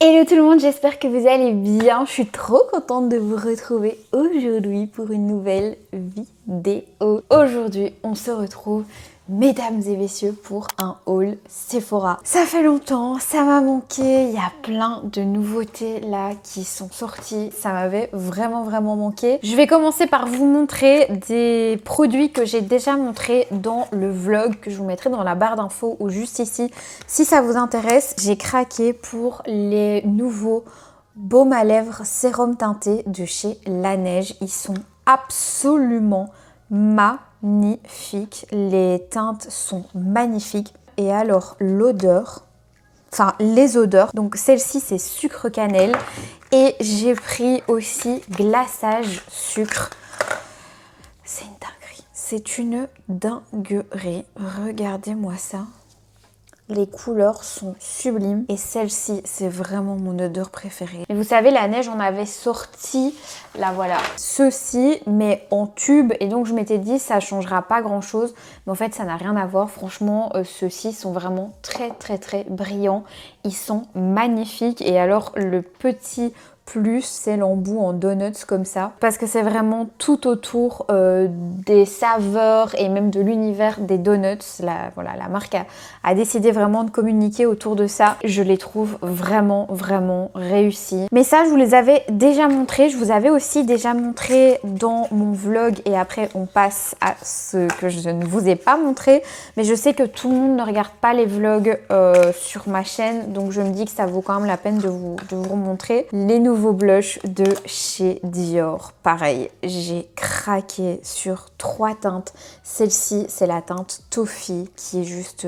Hello tout le monde, j'espère que vous allez bien. Je suis trop contente de vous retrouver aujourd'hui pour une nouvelle vidéo. Aujourd'hui, on se retrouve, mesdames et messieurs, pour un haul Sephora. Ça fait longtemps, ça m'a manqué. Il y a plein de nouveautés là qui sont sorties. Ça m'avait vraiment manqué. Je vais commencer par vous montrer des produits que j'ai déjà montrés dans le vlog que je vous mettrai dans la barre d'infos ou juste ici. Si ça vous intéresse, j'ai craqué pour les nouveaux baumes à lèvres sérum teinté de chez Laneige. Ils sont absolument magnifiques. Les teintes sont magnifiques. Et alors l'odeur, enfin les odeurs, donc celle-ci c'est sucre cannelle et j'ai pris aussi glaçage sucre. C'est une dinguerie. C'est une dinguerie. Regardez-moi ça. Les couleurs sont sublimes et celle-ci, c'est vraiment mon odeur préférée. Et vous savez, Laneige, on avait sorti, là voilà, ceci, mais en tube. Et donc, je m'étais dit, ça changera pas grand-chose. Mais en fait, ça n'a rien à voir. Franchement, ceux-ci sont vraiment très brillants. Ils sont magnifiques. Et alors, le petit plus, c'est l'embout en donuts comme ça. Parce que c'est vraiment tout autour des saveurs et même de l'univers des donuts. Voilà, la marque a décidé vraiment de communiquer autour de ça. Je les trouve vraiment réussis. Mais ça, je vous les avais déjà montrés. Je vous avais aussi déjà montré dans mon vlog. Et après, on passe à ce que je ne vous ai pas montré. Mais je sais que tout le monde ne regarde pas les vlogs sur ma chaîne. Donc, je me dis que ça vaut quand même la peine de vous montrer les nouveaux blush de chez Dior. Pareil, j'ai craqué sur 3 teintes. Celle-ci, c'est la teinte Toffee qui est juste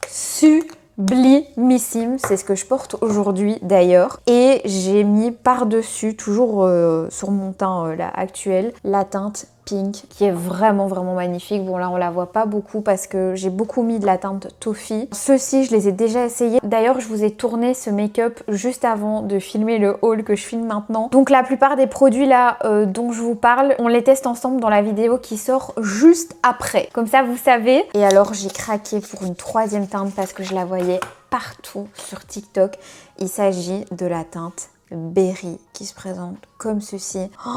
sublimissime. C'est ce que je porte aujourd'hui d'ailleurs. Et j'ai mis par-dessus, toujours sur mon teint là actuel, la teinte Pink qui est vraiment magnifique. Bon là on la voit pas beaucoup parce que j'ai beaucoup mis de la teinte Toffee. Ceux-ci je les ai déjà essayés. D'ailleurs je vous ai tourné ce make-up juste avant de filmer le haul que je filme maintenant. Donc la plupart des produits là dont je vous parle, on les teste ensemble dans la vidéo qui sort juste après. Comme ça vous savez. Et alors j'ai craqué pour une 3e teinte parce que je la voyais partout sur TikTok. Il s'agit de la teinte Berry qui se présente comme ceci. Oh,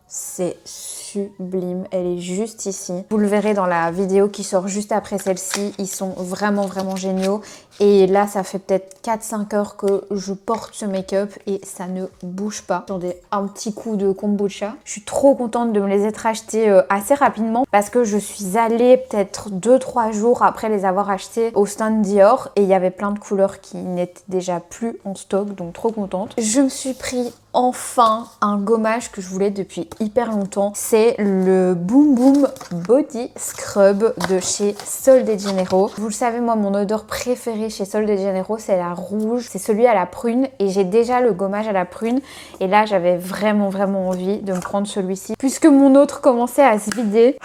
c'est sublime, elle est juste ici. Vous le verrez dans la vidéo qui sort juste après celle-ci. Ils sont vraiment géniaux. Et là, ça fait peut-être 4-5 heures que je porte ce make-up et ça ne bouge pas. Attendez, un petit coup de kombucha. Je suis trop contente de me les être achetés assez rapidement parce que je suis allée peut-être 2-3 jours après les avoir achetés au stand Dior et il y avait plein de couleurs qui n'étaient déjà plus en stock, donc trop contente. Je me suis pris enfin un gommage que je voulais depuis hyper longtemps. C'est le Boom Boom Body Scrub de chez Sol de Janeiro. Vous le savez, moi mon odeur préférée chez Sol de Janeiro c'est la rouge, c'est celui à la prune et j'ai déjà le gommage à la prune et là j'avais vraiment envie de me prendre celui-ci puisque mon autre commençait à se vider.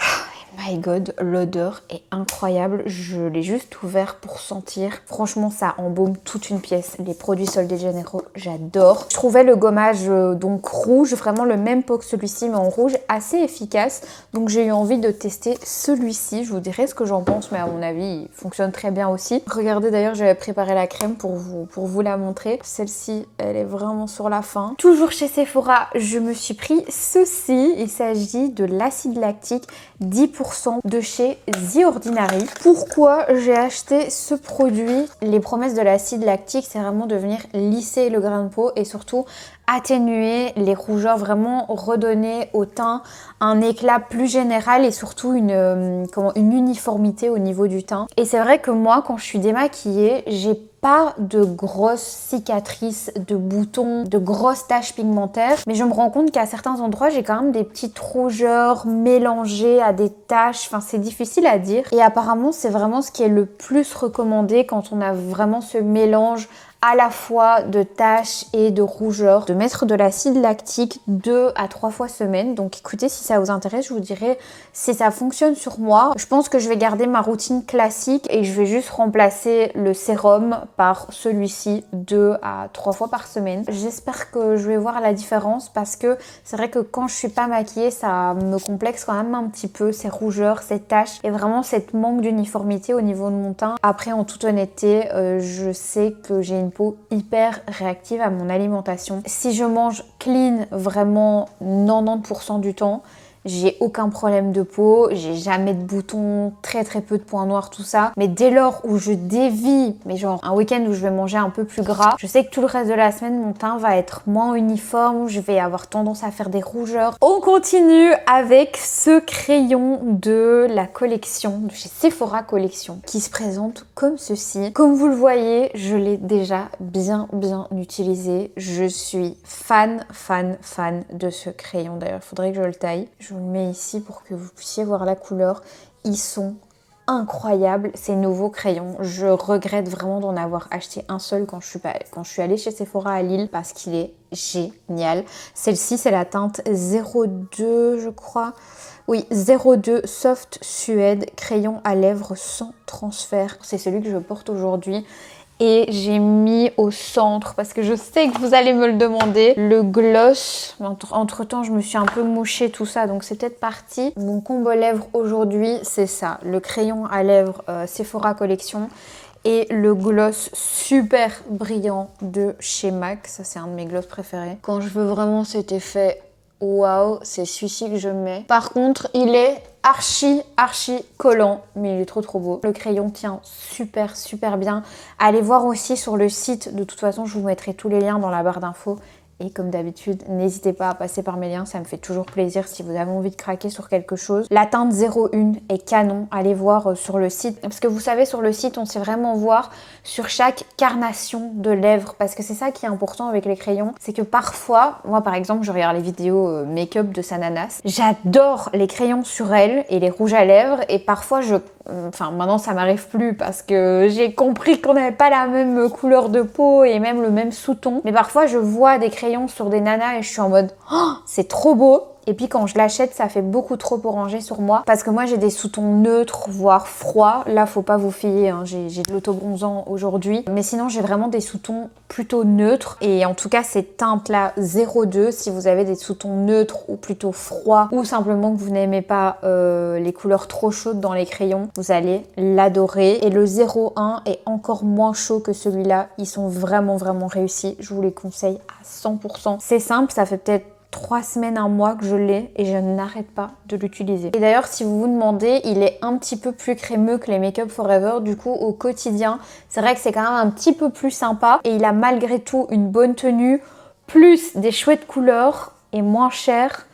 My God, l'odeur est incroyable. Je l'ai juste ouvert pour sentir. Franchement, ça embaume toute une pièce. Les produits Sol de Janeiro, j'adore. Je trouvais le gommage donc rouge, vraiment le même pot que celui-ci, mais en rouge, assez efficace. Donc j'ai eu envie de tester celui-ci. Je vous dirai ce que j'en pense, mais à mon avis, il fonctionne très bien aussi. Regardez d'ailleurs, j'avais préparé la crème pour vous la montrer. Celle-ci, elle est vraiment sur la fin. Toujours chez Sephora, je me suis pris ceci. Il s'agit de l'acide lactique 10% de chez The Ordinary. Pourquoi j'ai acheté ce produit? Les promesses de l'acide lactique, c'est vraiment de venir lisser le grain de peau et surtout atténuer les rougeurs, vraiment redonner au teint un éclat plus général et surtout une uniformité au niveau du teint. Et c'est vrai que moi, quand je suis démaquillée, j'ai pas de grosses cicatrices, de boutons, de grosses taches pigmentaires, mais je me rends compte qu'à certains endroits, j'ai quand même des petites rougeurs mélangées à des taches, enfin c'est difficile à dire. Et apparemment, c'est vraiment ce qui est le plus recommandé quand on a vraiment ce mélange à la fois de taches et de rougeurs, de mettre de l'acide lactique 2 à 3 fois semaine. Donc écoutez, si ça vous intéresse, je vous dirai si ça fonctionne sur moi. Je pense que je vais garder ma routine classique et je vais juste remplacer le sérum par celui-ci 2 à 3 fois par semaine. J'espère que je vais voir la différence parce que c'est vrai que quand je suis pas maquillée, ça me complexe quand même un petit peu ces rougeurs, ces taches et vraiment cette manque d'uniformité au niveau de mon teint. Après, en toute honnêteté, je sais que j'ai une peau hyper réactive à mon alimentation. Si je mange clean vraiment 90% du temps, j'ai aucun problème de peau, j'ai jamais de boutons, très peu de points noirs, tout ça. Mais dès lors où je dévie, mais genre un week-end où je vais manger un peu plus gras, je sais que tout le reste de la semaine, mon teint va être moins uniforme, je vais avoir tendance à faire des rougeurs. On continue avec ce crayon de la collection, de chez Sephora Collection, qui se présente comme ceci. Comme vous le voyez, je l'ai déjà bien utilisé. Je suis fan de ce crayon. D'ailleurs, il faudrait que je le taille. Je vous le mets ici pour que vous puissiez voir la couleur. Ils sont incroyables ces nouveaux crayons. Je regrette vraiment d'en avoir acheté un seul quand je suis allée chez Sephora à Lille parce qu'il est génial. Celle-ci, c'est la teinte 02, je crois. Oui, 02 Soft Suède, crayon à lèvres sans transfert. C'est celui que je porte aujourd'hui. Et j'ai mis au centre, parce que je sais que vous allez me le demander, le gloss. Entre temps, je me suis un peu mouché tout ça, donc c'est peut-être parti. Mon combo lèvres aujourd'hui, c'est ça. Le crayon à lèvres Sephora Collection et le gloss super brillant de chez MAC. Ça, c'est un de mes gloss préférés. Quand je veux vraiment cet effet waouh, c'est celui-ci que je mets. Par contre, il est archi collant, mais il est trop beau. Le crayon tient super bien. Allez voir aussi sur le site, de toute façon je vous mettrai tous les liens dans la barre d'infos. Et comme d'habitude, n'hésitez pas à passer par mes liens, ça me fait toujours plaisir si vous avez envie de craquer sur quelque chose. La teinte 01 est canon, allez voir sur le site. Parce que vous savez, sur le site, on sait vraiment voir sur chaque carnation de lèvres. Parce que c'est ça qui est important avec les crayons, c'est que parfois, moi par exemple, je regarde les vidéos make-up de Sananas. J'adore les crayons sur elle et les rouges à lèvres. Et parfois, enfin maintenant ça m'arrive plus parce que j'ai compris qu'on n'avait pas la même couleur de peau et même le même sous-ton. Mais parfois je vois des crayons sur des nanas et je suis en mode oh, c'est trop beau. Et puis quand je l'achète, ça fait beaucoup trop orangé sur moi. Parce que moi j'ai des sous-tons neutres, voire froids. Là faut pas vous fier, hein. J'ai de l'auto-bronzant aujourd'hui. Mais sinon j'ai vraiment des sous-tons plutôt neutres. Et en tout cas cette teinte là 02, si vous avez des sous-tons neutres ou plutôt froids, ou simplement que vous n'aimez pas les couleurs trop chaudes dans les crayons, vous allez l'adorer. Et le 01 est encore moins chaud que celui-là. Ils sont vraiment réussis. Je vous les conseille à 100%. C'est simple, ça fait peut-être 3 semaines, un mois que je l'ai et je n'arrête pas de l'utiliser. Et d'ailleurs, si vous vous demandez, il est un petit peu plus crémeux que les Make Up Forever. Du coup, au quotidien, c'est vrai que c'est quand même un petit peu plus sympa. Et il a malgré tout une bonne tenue, plus des chouettes couleurs et moins cher.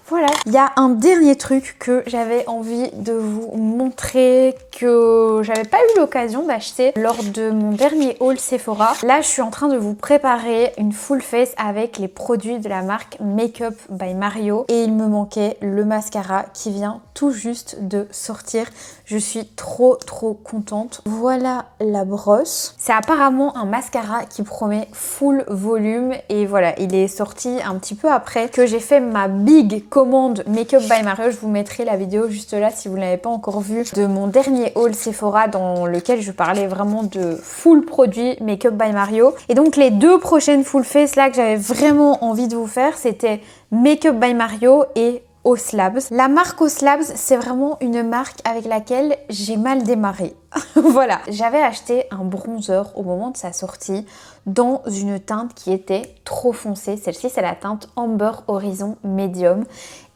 Voilà, il y a un dernier truc que j'avais envie de vous montrer que j'avais pas eu l'occasion d'acheter lors de mon dernier haul Sephora. Là, je suis en train de vous préparer une full face avec les produits de la marque Make Up by Mario et il me manquait le mascara qui vient tout juste de sortir. Je suis trop contente. Voilà la brosse. C'est apparemment un mascara qui promet full volume et voilà, il est sorti un petit peu après que j'ai fait ma big commande Make Up by Mario. Je vous mettrai la vidéo juste là si vous ne l'avez pas encore vue de mon dernier haul Sephora dans lequel je parlais vraiment de full produit Make Up by Mario. Et donc les deux prochaines full face là que j'avais vraiment envie de vous faire, c'était Make Up by Mario et Oslabs. La marque Oslabs, c'est vraiment une marque avec laquelle j'ai mal démarré. Voilà, j'avais acheté un bronzer au moment de sa sortie dans une teinte qui était trop foncée. Celle-ci, c'est la teinte Amber Horizon Medium.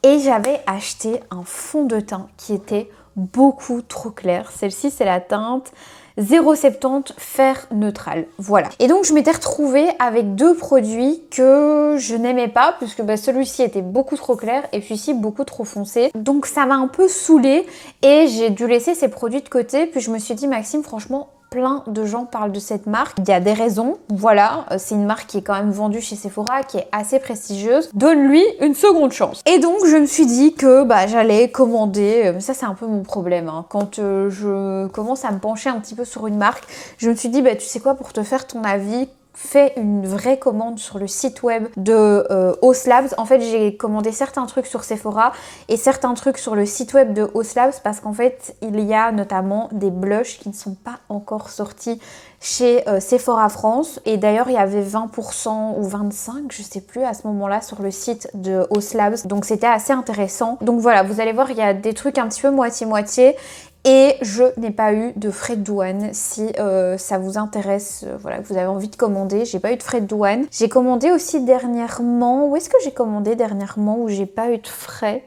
Et j'avais acheté un fond de teint qui était beaucoup trop clair. Celle-ci, c'est la teinte 0,70 fer neutral. Voilà. Et donc, je m'étais retrouvée avec deux produits que je n'aimais pas puisque celui-ci était beaucoup trop clair et celui-ci beaucoup trop foncé. Donc, ça m'a un peu saoulée et j'ai dû laisser ces produits de côté. Puis, je me suis dit, Maxime, franchement, plein de gens parlent de cette marque. Il y a des raisons, voilà. C'est une marque qui est quand même vendue chez Sephora, qui est assez prestigieuse. Donne-lui une seconde chance. Et donc, je me suis dit que j'allais commander. Ça, c'est un peu mon problème. Hein. Quand je commence à me pencher un petit peu sur une marque, je me suis dit, tu sais quoi, pour te faire ton avis, fais une vraie commande sur le site web de Oslabs. En fait, j'ai commandé certains trucs sur Sephora et certains trucs sur le site web de Oslabs parce qu'en fait, il y a notamment des blushs qui ne sont pas encore sortis chez Sephora France. Et d'ailleurs, il y avait 20% ou 25%, je sais plus, à ce moment-là sur le site de Oslabs. Donc c'était assez intéressant. Donc voilà, vous allez voir, il y a des trucs un petit peu moitié-moitié. Et je n'ai pas eu de frais de douane. Si ça vous intéresse, voilà, que vous avez envie de commander, j'ai pas eu de frais de douane. J'ai commandé aussi dernièrement. Où est-ce que j'ai commandé dernièrement où j'ai pas eu de frais?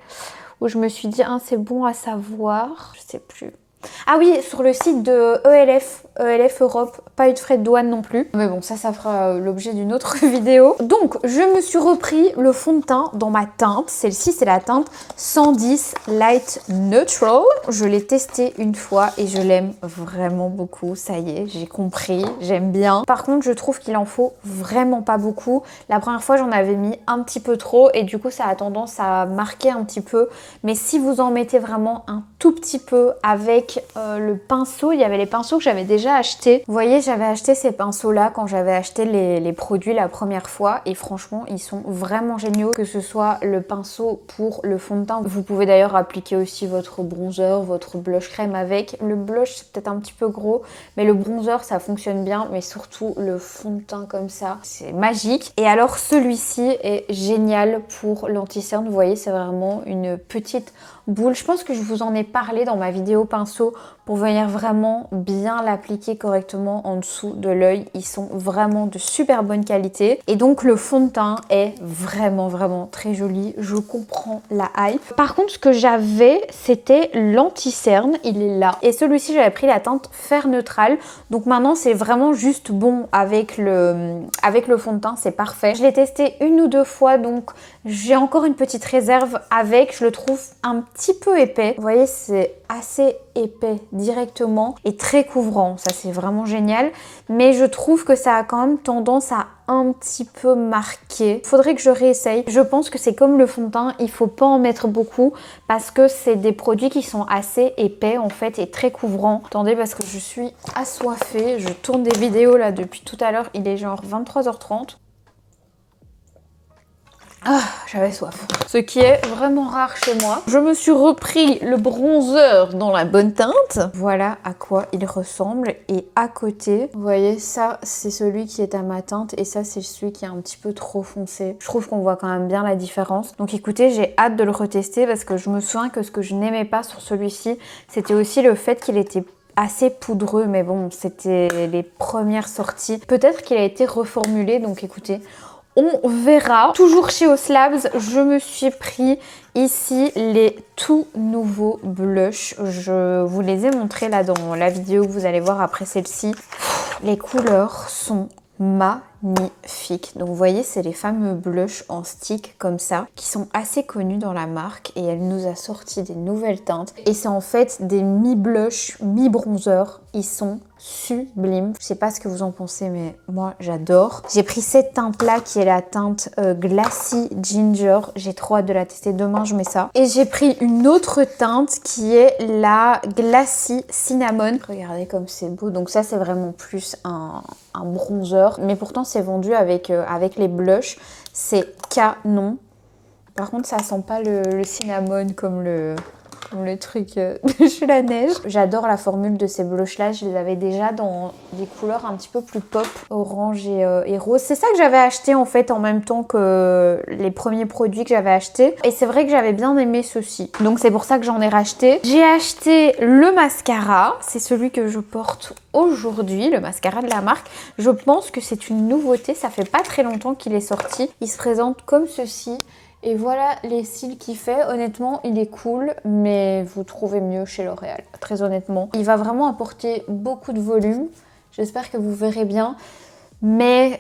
Où je me suis dit, ah, c'est bon à savoir. Je sais plus. Ah oui, sur le site de ELF Europe, pas eu de frais de douane non plus. Mais bon, ça fera l'objet d'une autre vidéo. Donc, je me suis repris le fond de teint dans ma teinte. Celle-ci, c'est la teinte 110 Light Neutral. Je l'ai testé une fois et je l'aime vraiment beaucoup. Ça y est, j'ai compris, j'aime bien. Par contre, je trouve qu'il en faut vraiment pas beaucoup. La première fois, j'en avais mis un petit peu trop et du coup, ça a tendance à marquer un petit peu. Mais si vous en mettez vraiment un tout petit peu avec le pinceau, il y avait les pinceaux que j'avais déjà achetés. Vous voyez, j'avais acheté ces pinceaux là quand j'avais acheté les produits la première fois et franchement ils sont vraiment géniaux, que ce soit le pinceau pour le fond de teint. Vous pouvez d'ailleurs appliquer aussi votre bronzer, votre blush crème avec. Le blush c'est peut-être un petit peu gros, mais le bronzer ça fonctionne bien, mais surtout le fond de teint comme ça, c'est magique. Et alors celui-ci est génial pour l'anti-cerne. Vous voyez, c'est vraiment une petite boule. Je pense que je vous en ai parlé dans ma vidéo pinceau pour venir vraiment bien l'appliquer correctement en dessous de l'œil. Ils sont vraiment de super bonne qualité. Et donc le fond de teint est vraiment très joli. Je comprends la hype. Par contre, ce que j'avais, c'était l'anti-cerne. Il est là. Et celui-ci, j'avais pris la teinte fer neutral. Donc maintenant, c'est vraiment juste bon avec le fond de teint. C'est parfait. Je l'ai testé une ou deux fois, donc j'ai encore une petite réserve avec. Je le trouve un petit peu épais. Vous voyez, c'est assez épais directement et très couvrant. Ça, c'est vraiment génial. Mais je trouve que ça a quand même tendance à un petit peu marquer. Faudrait que je réessaye. Je pense que c'est comme le fond de teint. Il faut pas en mettre beaucoup parce que c'est des produits qui sont assez épais en fait et très couvrants. Attendez, parce que je suis assoiffée. Je tourne des vidéos là depuis tout à l'heure. Il est genre 23h30. Ah, j'avais soif. Ce qui est vraiment rare chez moi. Je me suis repris le bronzer dans la bonne teinte. Voilà à quoi il ressemble. Et à côté, vous voyez, ça, c'est celui qui est à ma teinte. Et ça, c'est celui qui est un petit peu trop foncé. Je trouve qu'on voit quand même bien la différence. Donc écoutez, j'ai hâte de le retester parce que je me souviens que ce que je n'aimais pas sur celui-ci, c'était aussi le fait qu'il était assez poudreux, mais bon, c'était les premières sorties. Peut-être qu'il a été reformulé, donc écoutez, on verra. Toujours chez Oslabs, je me suis pris ici les tout nouveaux blushs. Je vous les ai montrés là dans la vidéo que vous allez voir après celle-ci. Les couleurs sont magnifiques. Donc vous voyez, c'est les fameux blushs en stick comme ça qui sont assez connus dans la marque et elle nous a sorti des nouvelles teintes et c'est en fait des mi-blush, mi-bronzer. Ils sont sublimes. Je sais pas ce que vous en pensez, mais moi j'adore. J'ai pris cette teinte là qui est la teinte Glassy Ginger. J'ai trop hâte de la tester. Demain je mets ça. Et j'ai pris une autre teinte qui est la Glassy Cinnamon. Regardez comme c'est beau. Donc ça c'est vraiment plus un bronzer, mais pourtant c'est vendu avec les blushs. C'est canon. Par contre ça sent pas le cinnamon comme le truc de chez la neige. J'adore la formule de ces blushs là. Je les avais déjà dans des couleurs un petit peu plus pop, orange et rose. C'est ça que j'avais acheté en fait en même temps que les premiers produits que j'avais achetés. Et c'est vrai que j'avais bien aimé ceux-ci. Donc c'est pour ça que j'en ai racheté. J'ai acheté le mascara. C'est celui que je porte aujourd'hui, le mascara de la marque. Je pense que c'est une nouveauté. Ça fait pas très longtemps qu'il est sorti. Il se présente comme ceci. Et voilà les cils qu'il fait. Honnêtement, il est cool, mais vous trouvez mieux chez L'Oréal, très honnêtement. Il va vraiment apporter beaucoup de volume. J'espère que vous verrez bien. Mais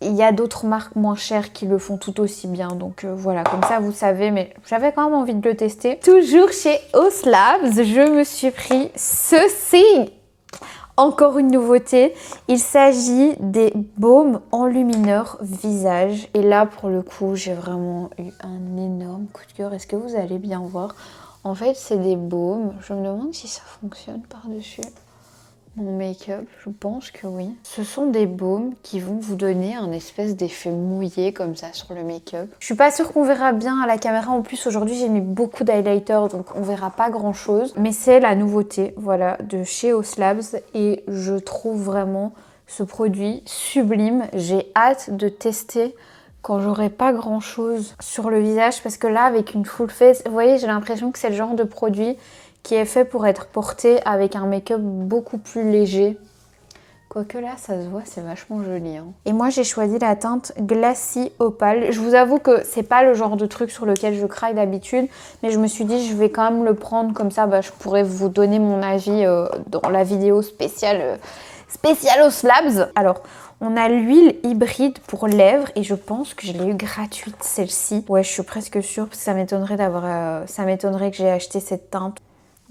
il y a d'autres marques moins chères qui le font tout aussi bien. Donc voilà, comme ça vous savez. Mais j'avais quand même envie de le tester. Toujours chez Oslabs, je me suis pris ceci. Encore une nouveauté, il s'agit des baumes enlumineurs visage. Et là, pour le coup, j'ai vraiment eu un énorme coup de cœur. Est-ce que vous allez bien voir? En fait, c'est des baumes. Je me demande si ça fonctionne par-dessus. mon make-up? Je pense que oui. Ce sont des baumes qui vont vous donner un espèce d'effet mouillé comme ça sur le make-up. Je suis pas sûre qu'on verra bien à la caméra. En plus, aujourd'hui, j'ai mis beaucoup d'highlighter, donc on verra pas grand-chose. Mais c'est la nouveauté, voilà, de chez Oslabs. Et je trouve vraiment ce produit sublime. J'ai hâte de tester quand j'aurai pas grand chose sur le visage, parce que là avec une full face, vous voyez, j'ai l'impression que c'est le genre de produit qui est fait pour être porté avec un make-up beaucoup plus léger. Quoique là ça se voit, c'est vachement joli hein. Et moi j'ai choisi la teinte Glassy Opal. Je vous avoue que c'est pas le genre de truc sur lequel je craque d'habitude, mais je me suis dit je vais quand même le prendre, comme ça je pourrais vous donner mon avis dans la vidéo spéciale Oslabs. Alors, on a l'huile hybride pour lèvres et je pense que je l'ai eu gratuite celle-ci. Ouais, je suis presque sûre parce que ça m'étonnerait que j'ai acheté cette teinte.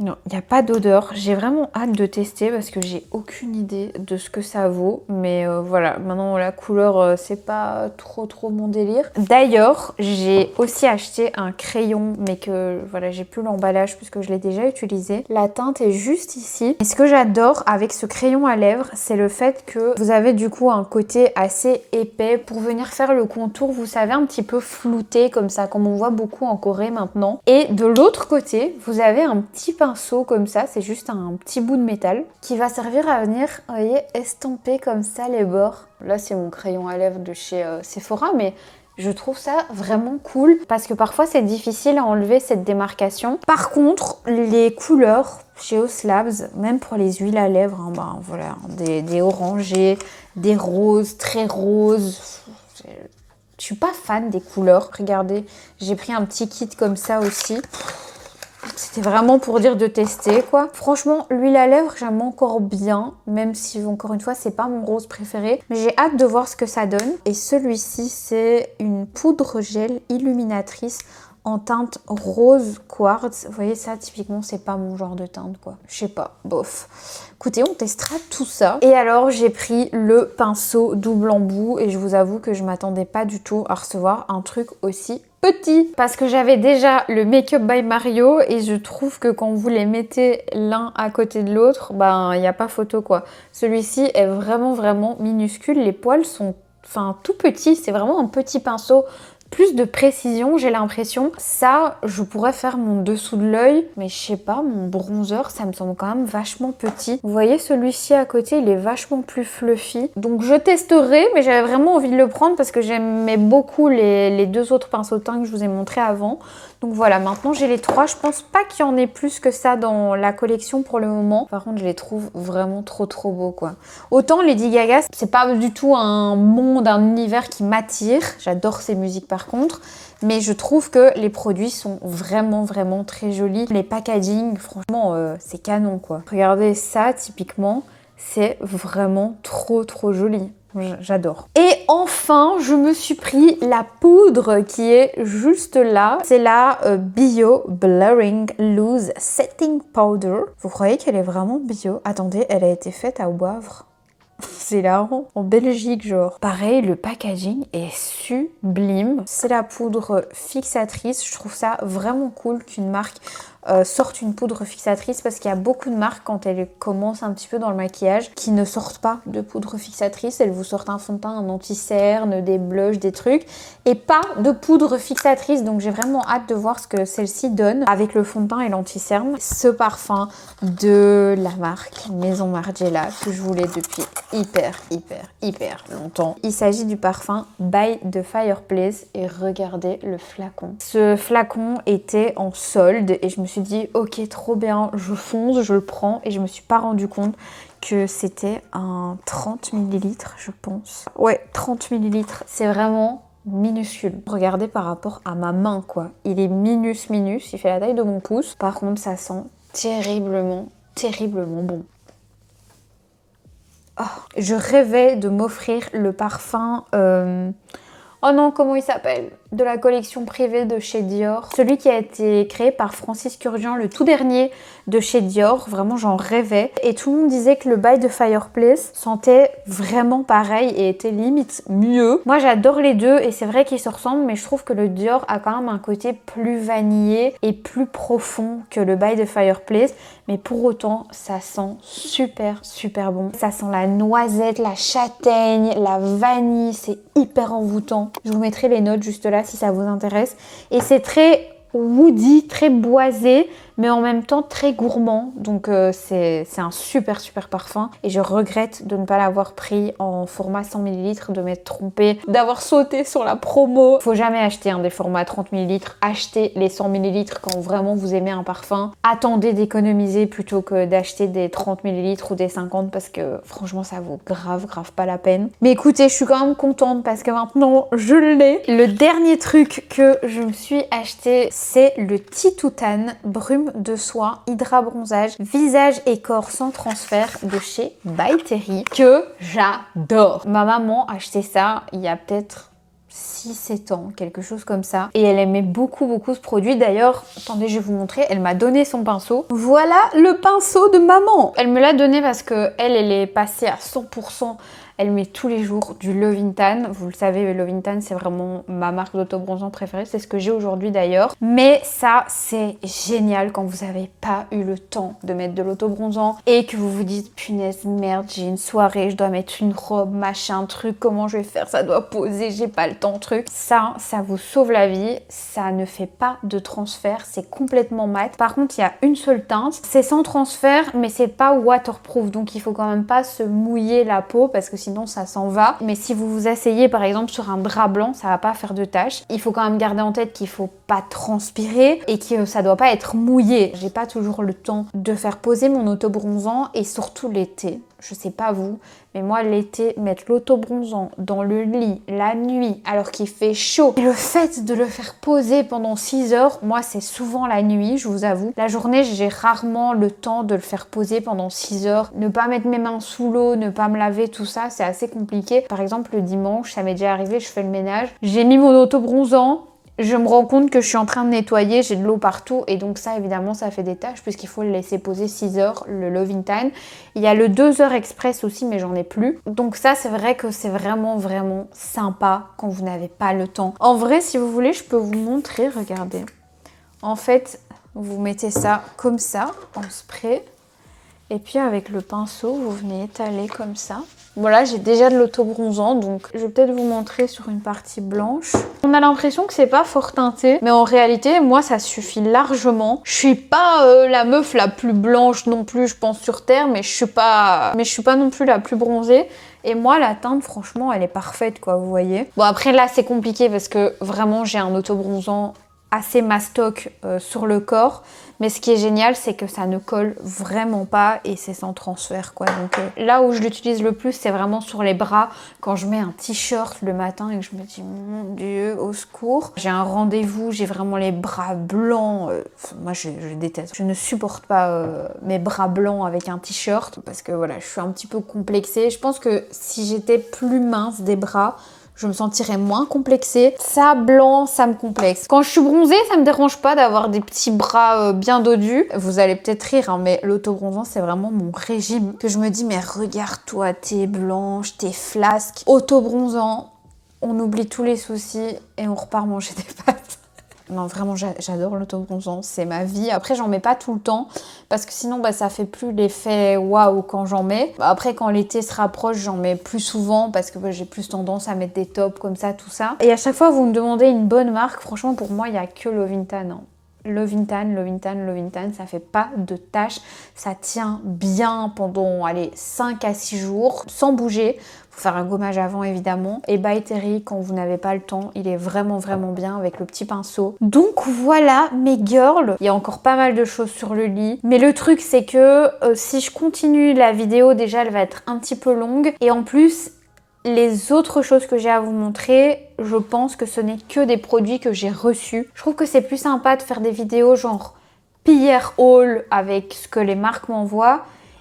Non, il n'y a pas d'odeur. J'ai vraiment hâte de tester parce que j'ai aucune idée de ce que ça vaut. Mais voilà, maintenant la couleur, c'est pas trop mon délire. D'ailleurs, j'ai aussi acheté un crayon, mais que voilà, j'ai plus l'emballage puisque je l'ai déjà utilisé. La teinte est juste ici. Et ce que j'adore avec ce crayon à lèvres, c'est le fait que vous avez du coup un côté assez épais pour venir faire le contour, vous savez, un petit peu flouté comme ça, comme on voit beaucoup en Corée maintenant. Et de l'autre côté, vous avez un petit pinceau comme ça, c'est juste un petit bout de métal qui va servir à venir, vous voyez, estomper comme ça les bords. Là c'est mon crayon à lèvres de chez Sephora, mais je trouve ça vraiment cool parce que parfois c'est difficile à enlever cette démarcation. Par contre, les couleurs chez Oslabs, même pour les huiles à lèvres, hein, ben, voilà, des orangés, des roses, très roses. Je suis pas fan des couleurs. Regardez, j'ai pris un petit kit comme ça aussi. C'était vraiment pour dire de tester quoi. Franchement, l'huile à lèvres, j'aime encore bien, même si encore une fois, c'est pas mon rose préféré. Mais j'ai hâte de voir ce que ça donne. Et celui-ci, c'est une poudre gel illuminatrice en teinte rose quartz. Vous voyez ça, typiquement, c'est pas mon genre de teinte quoi. Je sais pas, bof. Écoutez, on testera tout ça. Et alors, j'ai pris le pinceau double embout et je vous avoue que je m'attendais pas du tout à recevoir un truc aussi petit. Parce que j'avais déjà le Make Up by Mario et je trouve que quand vous les mettez l'un à côté de l'autre, ben, il n'y a pas photo quoi. Celui-ci est vraiment minuscule. Les poils sont tout petits. C'est vraiment un petit pinceau. Plus de précision, j'ai l'impression. Ça, je pourrais faire mon dessous de l'œil, mais je sais pas, mon bronzer, ça me semble quand même vachement petit. Vous voyez, celui-ci à côté, il est vachement plus fluffy. Donc je testerai, mais j'avais vraiment envie de le prendre parce que j'aimais beaucoup les deux autres pinceaux de teint que je vous ai montré avant. Donc voilà, maintenant j'ai les trois. Je pense pas qu'il y en ait plus que ça dans la collection pour le moment. Par contre, je les trouve vraiment trop beaux quoi. Autant Lady Gaga, c'est pas du tout un monde, un univers qui m'attire. J'adore ses musiques par contre. Mais je trouve que les produits sont vraiment très jolis. Les packaging, franchement, c'est canon quoi. Regardez ça typiquement, c'est vraiment trop joli. J'adore. Et enfin, je me suis pris la poudre qui est juste là. C'est la Bio Blurring Loose Setting Powder. Vous croyez qu'elle est vraiment bio? Attendez, elle a été faite à Wavre. C'est hilarant. En Belgique, genre. Pareil, le packaging est sublime. C'est la poudre fixatrice. Je trouve ça vraiment cool qu'une marque sortent une poudre fixatrice parce qu'il y a beaucoup de marques quand elles commencent un petit peu dans le maquillage qui ne sortent pas de poudre fixatrice. Elles vous sortent un fond de teint, un anti-cerne, des blushs, des trucs et pas de poudre fixatrice. Donc j'ai vraiment hâte de voir ce que celle-ci donne avec le fond de teint et l'anti-cerne. Ce parfum de la marque Maison Margiela que je voulais depuis hyper longtemps. Il s'agit du parfum By the Fireplace et regardez le flacon. Ce flacon était en solde et je me suis dit ok trop bien, je fonce, je le prends et je me suis pas rendu compte que c'était un 30 ml je pense. Ouais 30 ml, c'est vraiment minuscule. Regardez par rapport à ma main quoi, il est minus, il fait la taille de mon pouce. Par contre ça sent terriblement bon. Oh, je rêvais de m'offrir le parfum Oh non, comment il s'appelle? De la collection privée de chez Dior. Celui qui a été créé par Francis Kurkdjian, le tout dernier de chez Dior. Vraiment, j'en rêvais. Et tout le monde disait que le By the Fireplace sentait vraiment pareil et était limite mieux. Moi, j'adore les deux et c'est vrai qu'ils se ressemblent, mais je trouve que le Dior a quand même un côté plus vanillé et plus profond que le By the Fireplace. Mais pour autant, ça sent super, super bon. Ça sent la noisette, la châtaigne, la vanille. C'est hyper envoûtant. Je vous mettrai les notes juste là si ça vous intéresse. Et c'est très woody, très boisé, mais en même temps très gourmand. Donc c'est un super super parfum. Et je regrette de ne pas l'avoir pris en format 100 ml, de m'être trompée, d'avoir sauté sur la promo. Faut jamais acheter des formats 30 ml. Achetez les 100 ml quand vraiment vous aimez un parfum. Attendez d'économiser plutôt que d'acheter des 30 ml ou des 50 parce que franchement ça vaut grave pas la peine. Mais écoutez, je suis quand même contente parce que maintenant je l'ai. Le dernier truc que je me suis acheté, c'est le Titoutan Brume de soie Hydra Bronzage visage et corps sans transfert de chez By Terry que j'adore. Ma maman a acheté ça il y a peut-être 6-7 ans, quelque chose comme ça. Et elle aimait beaucoup ce produit. D'ailleurs, attendez, je vais vous montrer. Elle m'a donné son pinceau. Voilà le pinceau de maman. Elle me l'a donné parce que elle est passée à 100%. Elle met tous les jours du Love in Tan. Vous le savez, le Love in Tan, c'est vraiment ma marque d'autobronzant préférée. C'est ce que j'ai aujourd'hui d'ailleurs. Mais ça, c'est génial quand vous n'avez pas eu le temps de mettre de l'autobronzant et que vous vous dites, punaise, merde, j'ai une soirée, je dois mettre une robe, machin, truc, comment je vais faire, ça doit poser, j'ai pas le temps, truc. Ça vous sauve la vie. Ça ne fait pas de transfert. C'est complètement mat. Par contre, il y a une seule teinte. C'est sans transfert, mais c'est pas waterproof. Donc, il faut quand même pas se mouiller la peau parce que sinon ça s'en va. Mais si vous vous asseyez par exemple sur un drap blanc, ça va pas faire de taches. Il faut quand même garder en tête qu'il faut pas transpirer et que ça doit pas être mouillé. J'ai pas toujours le temps de faire poser mon autobronzant et surtout l'été. Je sais pas vous, mais moi l'été, mettre l'autobronzant dans le lit la nuit alors qu'il fait chaud et le fait de le faire poser pendant 6 heures, moi c'est souvent la nuit, je vous avoue. La journée, j'ai rarement le temps de le faire poser pendant 6 heures. Ne pas mettre mes mains sous l'eau, ne pas me laver, tout ça, c'est assez compliqué. Par exemple, le dimanche, ça m'est déjà arrivé, je fais le ménage. J'ai mis mon autobronzant. Je me rends compte que je suis en train de nettoyer, j'ai de l'eau partout et donc ça évidemment ça fait des taches puisqu'il faut le laisser poser 6 heures, le Love in Tan. Il y a le 2 heures express aussi mais j'en ai plus. Donc ça c'est vrai que c'est vraiment sympa quand vous n'avez pas le temps. En vrai si vous voulez je peux vous montrer, regardez. En fait vous mettez ça comme ça en spray et puis avec le pinceau vous venez étaler comme ça. Voilà, j'ai déjà de l'autobronzant, donc je vais peut-être vous montrer sur une partie blanche. On a l'impression que c'est pas fort teinté, mais en réalité, moi, ça suffit largement. Je suis pas la meuf la plus blanche non plus, je pense, sur Terre, mais je suis pas non plus la plus bronzée. Et moi, la teinte, franchement, elle est parfaite, quoi, vous voyez. Bon, après, là, c'est compliqué parce que vraiment, j'ai un autobronzant assez mastoc sur le corps. Mais ce qui est génial, c'est que ça ne colle vraiment pas et c'est sans transfert, quoi. Donc là où je l'utilise le plus, c'est vraiment sur les bras. Quand je mets un t-shirt le matin et que je me dis, mon Dieu, au secours. J'ai un rendez-vous, j'ai vraiment les bras blancs. Moi, je déteste. Je ne supporte pas mes bras blancs avec un t-shirt parce que voilà, je suis un petit peu complexée. Je pense que si j'étais plus mince des bras, je me sentirais moins complexée. Ça, blanc, ça me complexe. Quand je suis bronzée, ça me dérange pas d'avoir des petits bras bien dodus. Vous allez peut-être rire, hein, mais l'autobronzant, c'est vraiment mon régime. Que je me dis, mais regarde-toi, t'es blanche, t'es flasque. Autobronzant, on oublie tous les soucis et on repart manger des pâtes. Non, vraiment, j'adore l'autobronzant, c'est ma vie. Après, j'en mets pas tout le temps parce que sinon, ça fait plus l'effet waouh quand j'en mets. Après, quand l'été se rapproche, j'en mets plus souvent parce que j'ai plus tendance à mettre des tops comme ça, tout ça. Et à chaque fois, vous me demandez une bonne marque. Franchement, pour moi, il n'y a que Love in Tan. Hein. Love in Tan, Love in Tan, Love in Tan, ça fait pas de taches. Ça tient bien pendant, allez, 5 à 6 jours sans bouger. Faut faire un gommage avant évidemment. Et By Terry, quand vous n'avez pas le temps, il est vraiment bien avec le petit pinceau. Donc voilà mes girls. Il y a encore pas mal de choses sur le lit. Mais le truc c'est que si je continue la vidéo, déjà elle va être un petit peu longue. Et en plus, les autres choses que j'ai à vous montrer, je pense que ce n'est que des produits que j'ai reçus. Je trouve que c'est plus sympa de faire des vidéos genre PR haul avec ce que les marques m'envoient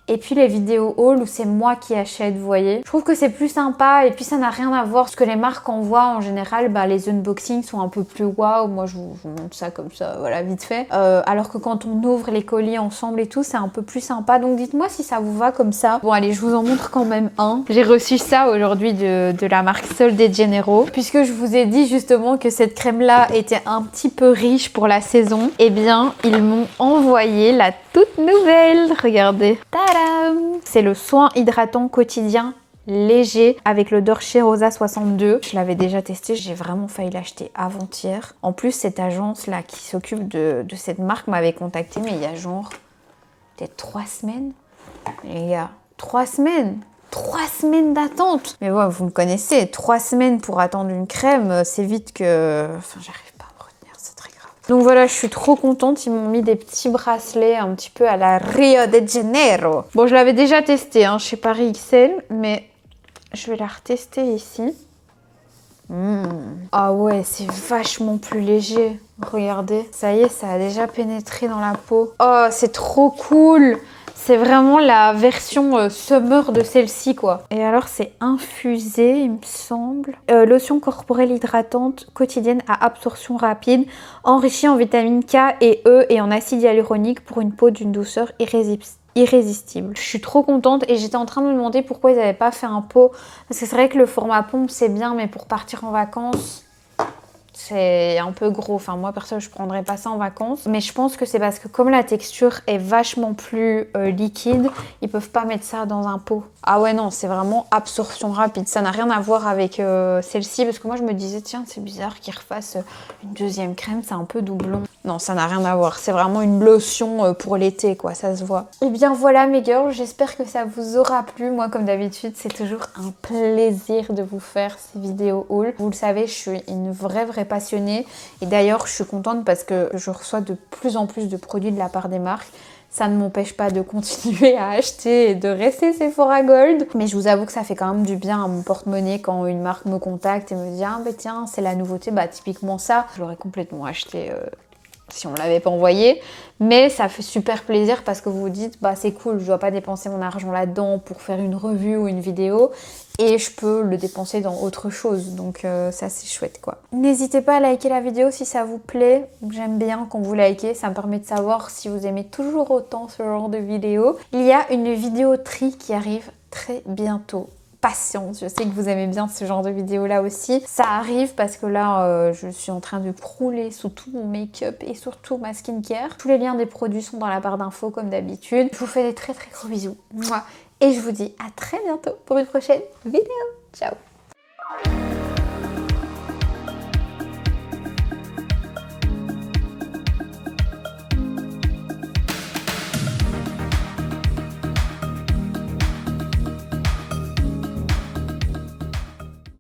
Et puis les vidéos haul où c'est moi qui achète, vous voyez. Je trouve que c'est plus sympa et puis ça n'a rien à voir. Ce que les marques envoient en général, bah, les unboxings sont un peu plus waouh. Moi je vous montre ça comme ça, voilà, vite fait. Alors que quand on ouvre les colis ensemble et tout, c'est un peu plus sympa. Donc dites-moi si ça vous va comme ça. Bon allez, je vous en montre quand même un. J'ai reçu ça aujourd'hui de la marque Sol de Janeiro. Puisque je vous ai dit justement que cette crème là était un petit peu riche pour la saison, et bien ils m'ont envoyé la toute nouvelle. Regardez. Tadam! C'est le soin hydratant quotidien léger avec le Dolce Rosa 62. Je l'avais déjà testé, j'ai vraiment failli l'acheter avant-hier. En plus, cette agence là qui s'occupe de cette marque m'avait contacté, mais il y a genre peut-être 3 semaines. Les gars, 3 semaines! 3 semaines d'attente! Mais ouais, vous me connaissez, 3 semaines pour attendre une crème, c'est vite que... Enfin, j'arrive pas à me retenir, c'est très grave. Donc voilà, je suis trop contente, ils m'ont mis des petits bracelets un petit peu à la Rio de Janeiro. Bon, je l'avais déjà testé hein, chez Paris XL, mais je vais la retester ici. Ah ouais, c'est vachement plus léger. Regardez, ça y est, ça a déjà pénétré dans la peau. Oh, c'est trop cool! C'est vraiment la version summer de celle-ci, quoi. Et alors, c'est infusé, il me semble. Lotion corporelle hydratante quotidienne à absorption rapide, enrichie en vitamines K et E et en acide hyaluronique pour une peau d'une douceur irrésistible. Je suis trop contente et j'étais en train de me demander pourquoi ils n'avaient pas fait un pot. Parce que c'est vrai que le format pompe, c'est bien, mais pour partir en vacances... c'est un peu gros, enfin moi perso je prendrais pas ça en vacances, mais je pense que c'est parce que comme la texture est vachement plus liquide, ils peuvent pas mettre ça dans un pot. Ah ouais non, c'est vraiment absorption rapide, ça n'a rien à voir avec celle-ci, parce que moi je me disais tiens c'est bizarre qu'ils refassent une deuxième crème, c'est un peu doublon. Non, ça n'a rien à voir, c'est vraiment une lotion pour l'été quoi, ça se voit. Et bien voilà mes girls, j'espère que ça vous aura plu. Moi comme d'habitude c'est toujours un plaisir de vous faire ces vidéos haul. Vous le savez, je suis une vraie passionnée et d'ailleurs je suis contente parce que je reçois de plus en plus de produits de la part des marques. Ça ne m'empêche pas de continuer à acheter et de rester Sephora Gold. Mais je vous avoue que ça fait quand même du bien à mon porte-monnaie quand une marque me contacte et me dit ah bah tiens c'est la nouveauté, bah typiquement ça. Je l'aurais complètement acheté si on ne l'avait pas envoyé. Mais ça fait super plaisir parce que vous vous dites bah c'est cool, je dois pas dépenser mon argent là-dedans pour faire une revue ou une vidéo. Et je peux le dépenser dans autre chose, donc ça c'est chouette quoi. N'hésitez pas à liker la vidéo si ça vous plaît, j'aime bien quand vous likez, ça me permet de savoir si vous aimez toujours autant ce genre de vidéo. Il y a une vidéo tri qui arrive très bientôt. Patience, je sais que vous aimez bien ce genre de vidéo là aussi. Ça arrive parce que là je suis en train de crouler sous tout mon make-up et surtout ma skincare. Tous les liens des produits sont dans la barre d'infos comme d'habitude. Je vous fais des très gros bisous. Mouah. Et je vous dis à très bientôt pour une prochaine vidéo. Ciao!